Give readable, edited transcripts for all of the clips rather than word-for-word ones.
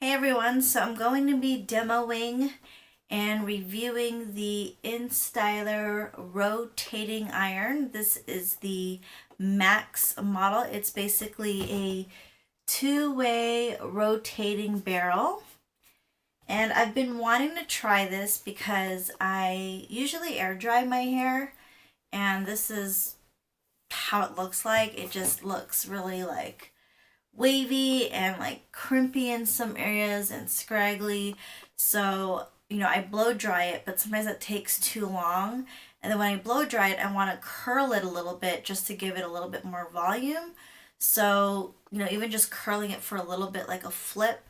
Hey everyone, so I'm going to be demoing and reviewing the InStyler rotating iron. This is the Max model. It's basically a two-way rotating barrel. And I've been wanting to try this because I usually air dry my hair, and this is how it looks like. It just looks really like wavy and like crimpy in some areas and scraggly. So, I blow dry it, but sometimes it takes too long. And then when I blow dry it, I want to curl it a little bit just to give it a little bit more volume. So, even just curling it for a little bit like a flip,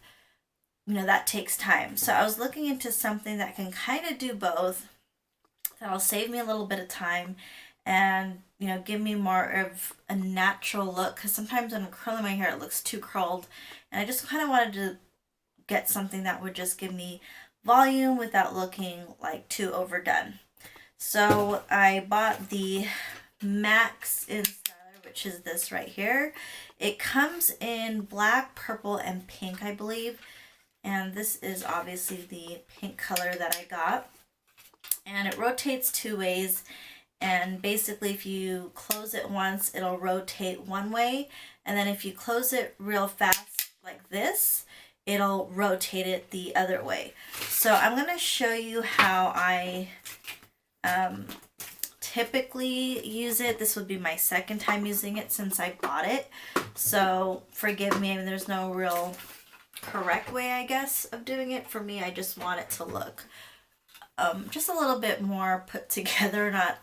that takes time. So I was looking into something that can kind of do both. That'll save me a little bit of time and give me more of a natural look, because sometimes when I'm curling my hair it looks too curled, and I just kind of wanted to get something that would just give me volume without looking like too overdone. So I bought the Max InStyler, which is this right here. It comes in black, purple, and pink, I believe, and this is obviously the pink color that I got. And it rotates two ways, and basically if you close it once, it'll rotate one way, and then if you close it real fast like this, it'll rotate it the other way. So I'm going to show you how I typically use it. This would be my second time using it since I bought it, so forgive me. I mean, there's no real correct way, I guess, of doing it. For me, I just want it to look just a little bit more put together, not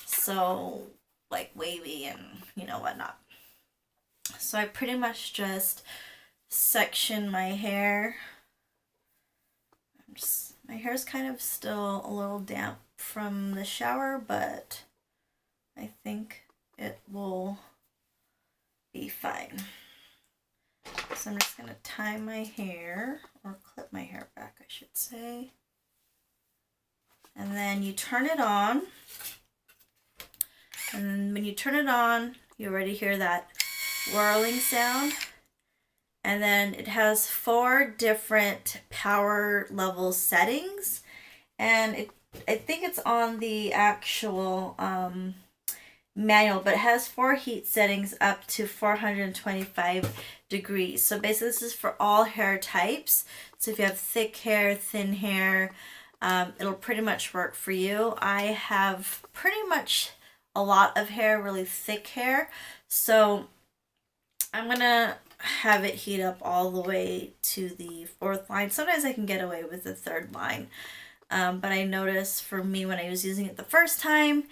so like wavy and whatnot. So I pretty much just section my hair. My hair is kind of still a little damp from the shower, but I think it will be fine. So I'm just going to tie my hair, or clip my hair back, I should say. And then you turn it on. And when you turn it on, you already hear that whirling sound. And then it has 4 different power level settings. And I think it's on the actual manual, but it has 4 heat settings up to 425 degrees. So basically this is for all hair types. So if you have thick hair, thin hair, it'll pretty much work for you. I have pretty much a lot of hair, really thick hair, so I'm gonna have it heat up all the way to the 4th line. Sometimes I can get away with the 3rd line, but I noticed for me when I was using it the first time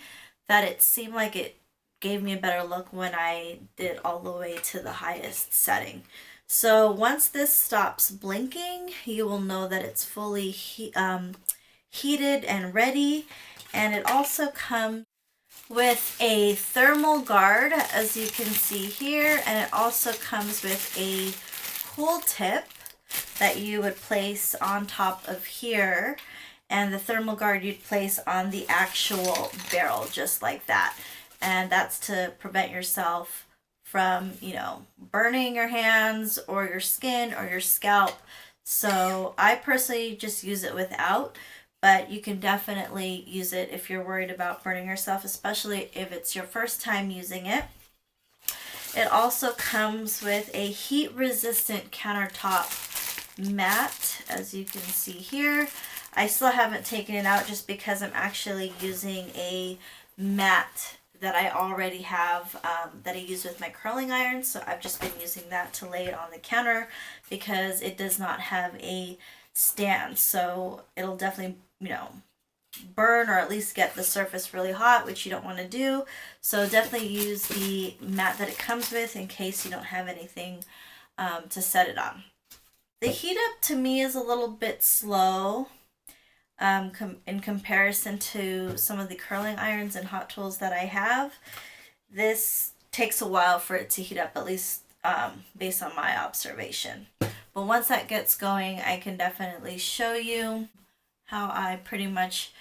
that it seemed like it gave me a better look when I did all the way to the highest setting. So once this stops blinking, you will know that it's fully heated and ready. And it also comes with a thermal guard, as you can see here, and it also comes with a cool tip that you would place on top of here, and the thermal guard you'd place on the actual barrel, just like that. And that's to prevent yourself from, burning your hands or your skin or your scalp. So I personally just use it without, but you can definitely use it if you're worried about burning yourself, especially if it's your first time using it. It also comes with a heat-resistant countertop mat, as you can see here. I still haven't taken it out just because I'm actually using a mat that I already have that I use with my curling iron. So I've just been using that to lay it on the counter because it does not have a stand. So it'll definitely, burn, or at least get the surface really hot, which you don't want to do. So definitely use the mat that it comes with in case you don't have anything to set it on. The heat up to me is a little bit slow in comparison to some of the curling irons and hot tools that I have. This takes a while for it to heat up, at least based on my observation. But once that gets going, I can definitely show you how I pretty much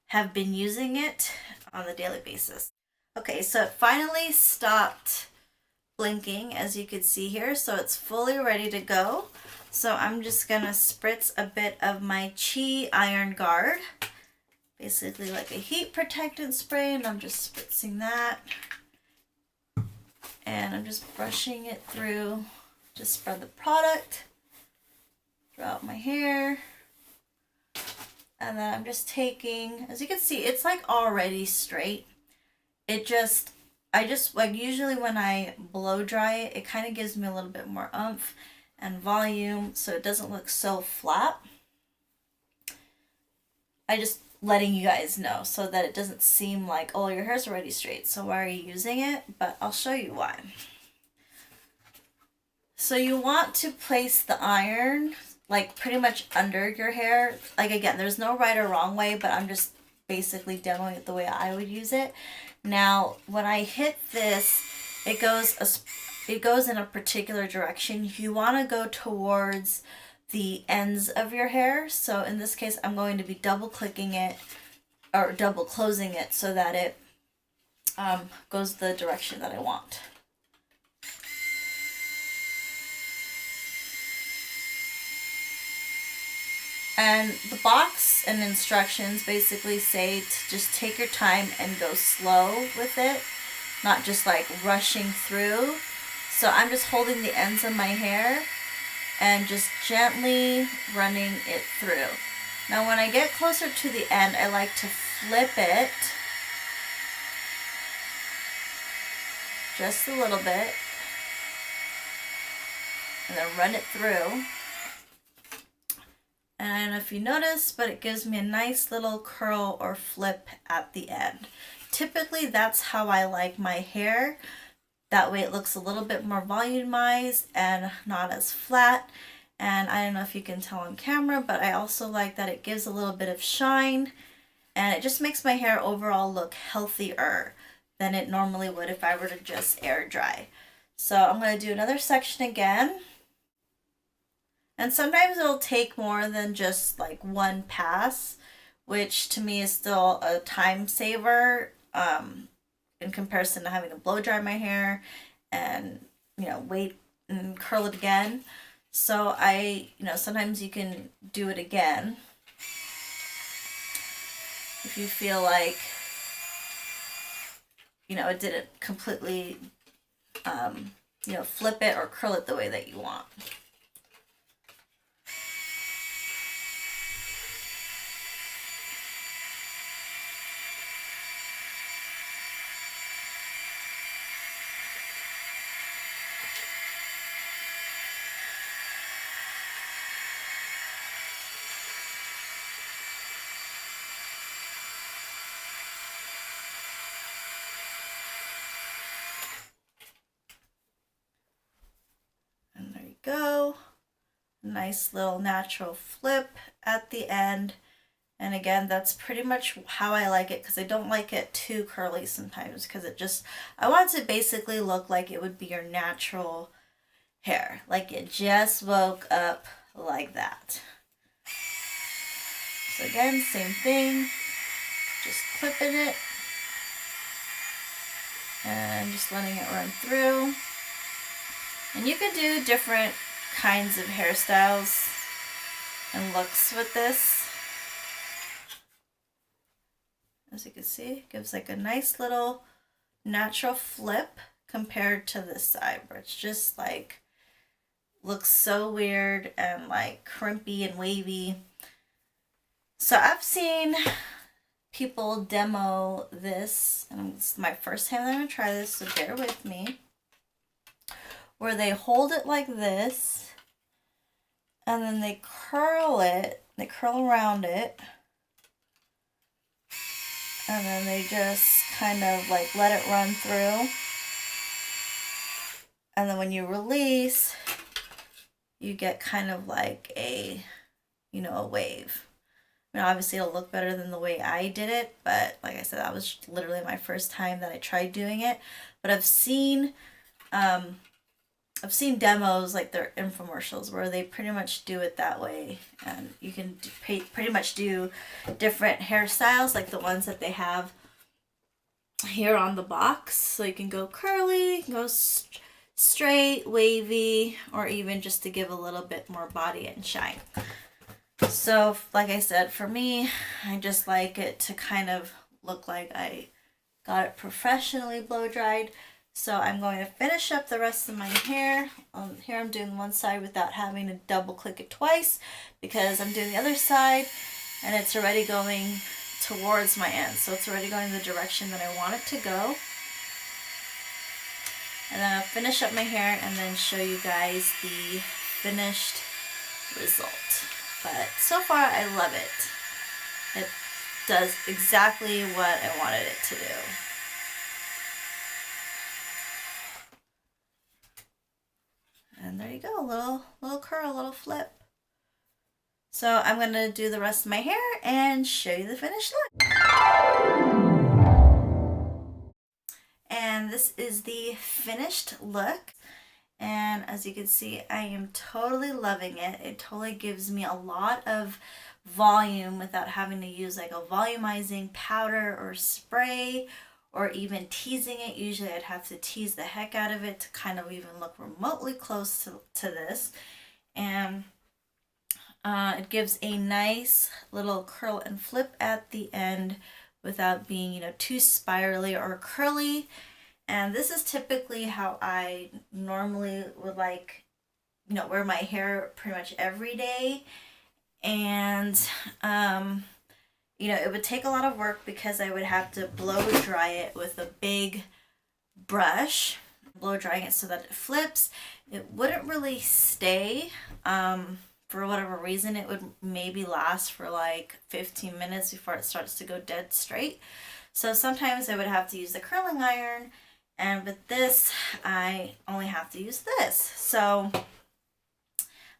have been using it on a daily basis. Okay, so it finally stopped blinking, as you can see here, so it's fully ready to go. So I'm just gonna spritz a bit of my Chi Iron Guard, basically like a heat protectant spray, and I'm just spritzing that. And I'm just brushing it through, just spread the product throughout my hair. And then I'm just taking, as you can see, it's like already straight. I just like, usually when I blow dry it, it kind of gives me a little bit more oomph and volume so it doesn't look so flat. I just letting you guys know so that it doesn't seem like, oh, your hair's already straight, so why are you using it? But I'll show you why. So you want to place the iron like pretty much under your hair. Like, again, there's no right or wrong way, but I'm just basically demoing it the way I would use it. Now, when I hit this, it goes in a particular direction. You want to go towards the ends of your hair. So in this case, I'm going to be double clicking it or double closing it so that it goes the direction that I want. And the box and instructions basically say to just take your time and go slow with it, not just like rushing through. So I'm just holding the ends of my hair and just gently running it through. Now when I get closer to the end, I like to flip it just a little bit and then run it through. And I don't know if you notice, but it gives me a nice little curl or flip at the end. Typically, that's how I like my hair. That way it looks a little bit more volumized and not as flat. And I don't know if you can tell on camera, but I also like that it gives a little bit of shine. And it just makes my hair overall look healthier than it normally would if I were to just air dry. So I'm going to do another section again. And sometimes it'll take more than just like one pass, which to me is still a time saver in comparison to having to blow dry my hair and, you know, wait and curl it again. So sometimes you can do it again if you feel like, it didn't completely, flip it or curl it the way that you want. Go. Nice little natural flip at the end. And again, that's pretty much how I like it because I don't like it too curly sometimes because I want it to basically look like it would be your natural hair. Like it just woke up like that. So again, same thing. Just clipping it and just letting it run through. And you can do different kinds of hairstyles and looks with this. As you can see, it gives like a nice little natural flip compared to this side where it's just like looks so weird and like crimpy and wavy. So I've seen people demo this, and it's my first time that I'm gonna try this, so bear with me. Where they hold it like this, and then they curl around it, and then they just kind of like let it run through. And then when you release, you get kind of like a wave. I mean, obviously it'll look better than the way I did it, but like I said, that was literally my first time that I tried doing it. But I've seen demos, like their infomercials, where they pretty much do it that way, and you can pretty much do different hairstyles like the ones that they have here on the box. So you can go curly, you can go straight, wavy, or even just to give a little bit more body and shine. So like I said, for me, I just like it to kind of look like I got it professionally blow dried. So I'm going to finish up the rest of my hair. Here I'm doing one side without having to double click it twice because I'm doing the other side and it's already going towards my end. So it's already going the direction that I want it to go. And then I'll finish up my hair and then show you guys the finished result. But so far I love it. It does exactly what I wanted it to do. And there you go, little curl, little flip. So I'm going to do the rest of my hair and show you the finished look. And this is the finished look. And as you can see, I am totally loving it. It totally gives me a lot of volume without having to use like a volumizing powder or spray or even teasing it. Usually I'd have to tease the heck out of it to kind of even look remotely close to this. And it gives a nice little curl and flip at the end without being, you know, too spirally or curly. And this is typically how I normally would like, you know, wear my hair pretty much every day. And, you know, it would take a lot of work because I would have to blow dry it with a big brush, blow drying it so that it flips. It wouldn't really stay. For whatever reason, it would maybe last for like 15 minutes before it starts to go dead straight. So sometimes I would have to use the curling iron, and with this, I only have to use this. So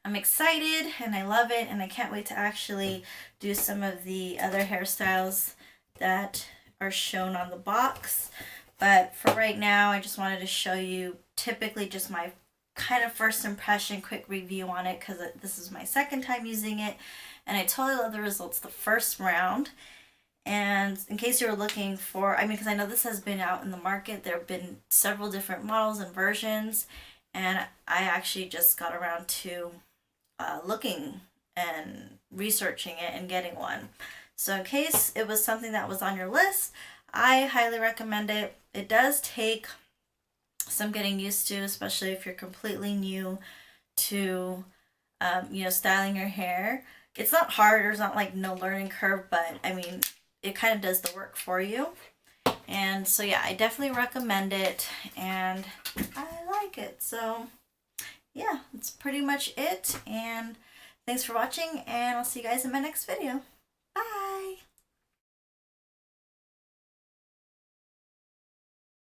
I'm excited and I love it, and I can't wait to actually do some of the other hairstyles that are shown on the box. But for right now, I just wanted to show you typically just my kind of first impression, quick review on it, because this is my second time using it and I totally love the results the first round. And in case you were looking for, I mean, because I know this has been out in the market, there have been several different models and versions, and I actually just got around to looking and researching it and getting one. So in case it was something that was on your list, I highly recommend it. It does take some getting used to, especially if you're completely new to, you know, styling your hair. It's not hard, there's not like no learning curve, but I mean, it kind of does the work for you. And so yeah, I definitely recommend it and I like it. So yeah, that's pretty much it. And thanks for watching, and I'll see you guys in my next video. Bye!